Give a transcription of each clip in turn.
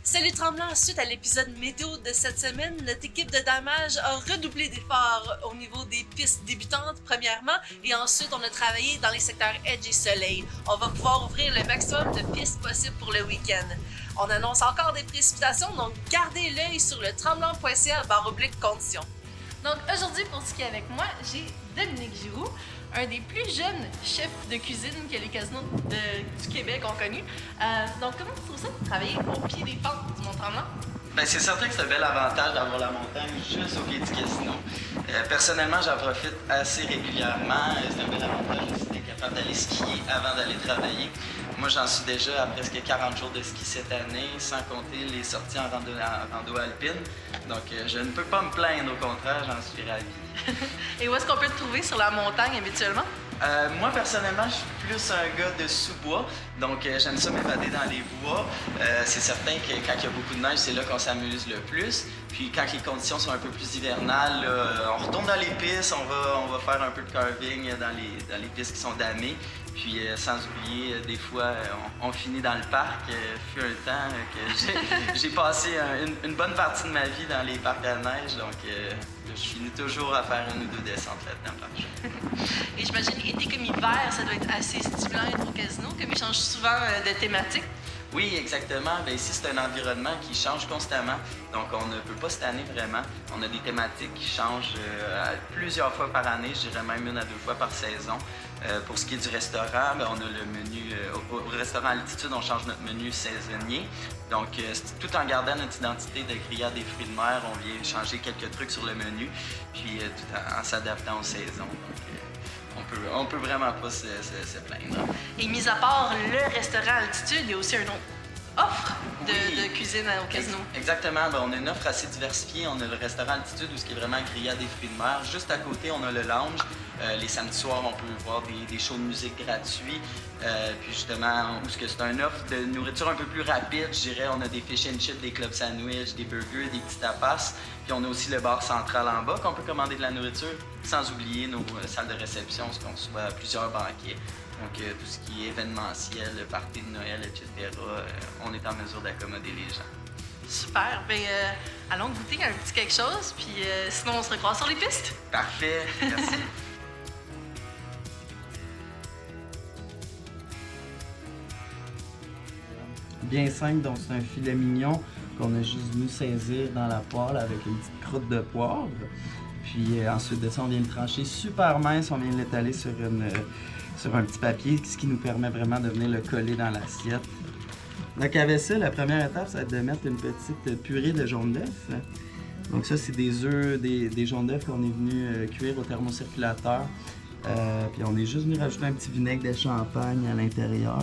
Salut Tremblant, suite à l'épisode météo de cette semaine, notre équipe de Damage a redoublé d'efforts au niveau des pistes débutantes premièrement et ensuite on a travaillé dans les secteurs Edge et Soleil. On va pouvoir ouvrir le maximum de pistes possibles pour le week-end. On annonce encore des précipitations, donc gardez l'œil sur le tremblant.ca/conditions. Donc aujourd'hui, pour ce qui est avec moi, j'ai Dominique Giroux, un des plus jeunes chefs de cuisine que les casinos du Québec ont connu. Donc comment tu trouves ça de travailler au pied des pentes du Mont-Tremblant? Ben, c'est certain que c'est un bel avantage d'avoir la montagne juste au pied du casino. Personnellement, j'en profite assez régulièrement. C'est un bel avantage aussi d'être capable d'aller skier avant d'aller travailler. Moi, j'en suis déjà à presque 40 jours de ski cette année, sans compter les sorties en rando alpine. Donc, je ne peux pas me plaindre, au contraire, j'en suis ravi. Et où est-ce qu'on peut te trouver sur la montagne habituellement? Moi, personnellement, je suis plus un gars de sous-bois, donc j'aime ça m'évader dans les bois. C'est certain que quand il y a beaucoup de neige, c'est là qu'on s'amuse le plus. Puis quand les conditions sont un peu plus hivernales, là, on retourne dans les pistes, on va faire un peu de carving dans les pistes qui sont damées. Puis sans oublier, des fois, on finit dans le parc. Fut un temps que j'ai passé une bonne partie de ma vie dans les parcs à neige, donc je finis toujours à faire une ou deux descentes là-dedans par jour. Et j'imagine été comme hiver, ça doit être assez stimulant d'être au casino, comme ils changent souvent de thématique. Oui, exactement. Bien, ici, c'est un environnement qui change constamment. Donc, on ne peut pas se tanner vraiment. On a des thématiques qui changent plusieurs fois par année, je dirais même une à deux fois par saison. Pour ce qui est du restaurant, bien, on a le menu. Au restaurant Altitude, on change notre menu saisonnier. Donc, tout en gardant notre identité de grillade des fruits de mer, on vient changer quelques trucs sur le menu, puis tout en s'adaptant aux saisons. Donc, on peut vraiment pas se plaindre. Et mis à part le restaurant Altitude, il y a aussi une autre offre de cuisine au casino. Exactement. Ben, on a une offre assez diversifiée. On a le restaurant Altitude où ce qui est vraiment grillade des fruits de mer. Juste à côté, on a le lounge. Les samedis soirs, on peut voir des shows de musique gratuits. Puis justement, où c'est une offre de nourriture un peu plus rapide, je dirais, on a des fish and chips, des club sandwich, des burgers, des petits tapas. Puis on a aussi le bar central en bas qu'on peut commander de la nourriture, sans oublier nos salles de réception, ce qu'on reçoit plusieurs banquets. Donc tout ce qui est événementiel, party de Noël, etc., on est en mesure d'accommoder les gens. Super. Bien, allons goûter un petit quelque chose, puis sinon on se recroise sur les pistes. Parfait. Merci. Bien simple, donc c'est un filet mignon qu'on a juste venu saisir dans la poêle avec une petite croûte de poivre. Puis ensuite de ça, on vient le trancher super mince, on vient l'étaler sur un petit papier, ce qui nous permet vraiment de venir le coller dans l'assiette. Donc avec ça, la première étape, ça va être de mettre une petite purée de jaune d'œuf. Donc ça, c'est des œufs, des jaunes d'œuf qu'on est venu cuire au thermocirculateur. Puis on est juste venu rajouter un petit vinaigre de champagne à l'intérieur.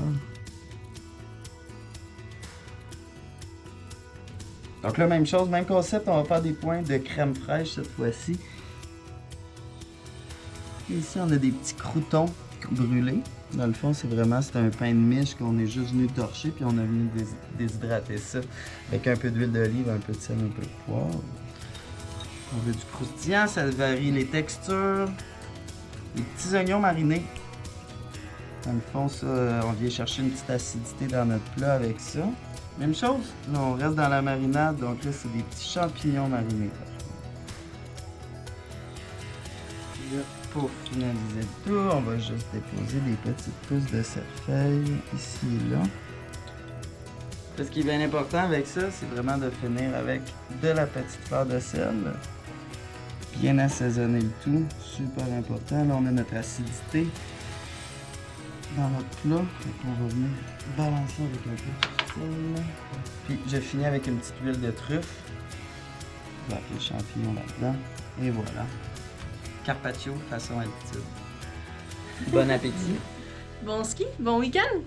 Donc là, même chose, même concept, on va faire des points de crème fraîche cette fois-ci. Ici, on a des petits croûtons brûlés. Dans le fond, c'est un pain de miche qu'on est juste venu torcher, puis on a venu déshydrater ça avec un peu d'huile d'olive, un peu de sel, un peu de poivre. On veut du croustillant, ça varie les textures. Les petits oignons marinés. Dans le fond, ça, on vient chercher une petite acidité dans notre plat avec ça. Même chose, là on reste dans la marinade, donc là c'est des petits champignons marinés. Puis là, pour finaliser le tout, on va juste déposer des petites pousses de cerfeuil ici et là. Ce qui est bien important avec ça, c'est vraiment de finir avec de la petite fleur de sel. Bien assaisonner le tout, super important. Là on a notre acidité dans notre plat, donc on va venir balancer avec un peu de sel. Puis je finis avec une petite huile de truffe. Je vais appeler les champignons là-dedans. Et voilà. Carpaccio façon Altitude. Bon appétit. Bon ski, bon week-end!